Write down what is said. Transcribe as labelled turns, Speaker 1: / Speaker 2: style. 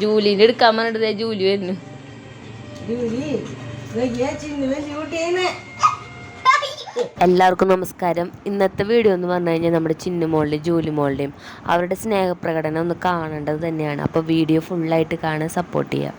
Speaker 1: ജൂലിന്റെ എടുക്കാൻ പറഞ്ഞിട്ട് ജൂലി വരുന്നു. എല്ലാവർക്കും നമസ്കാരം. ഇന്നത്തെ വീഡിയോ എന്ന് പറഞ്ഞു കഴിഞ്ഞാൽ നമ്മുടെ ചിന്നുമോളുടെയും ജൂലിമോളുടെയും അവരുടെ സ്നേഹപ്രകടനം ഒന്ന് കാണേണ്ടത് തന്നെയാണ്. അപ്പോൾ വീഡിയോ ഫുള്ളായിട്ട് കാണാൻ സപ്പോർട്ട് ചെയ്യാം.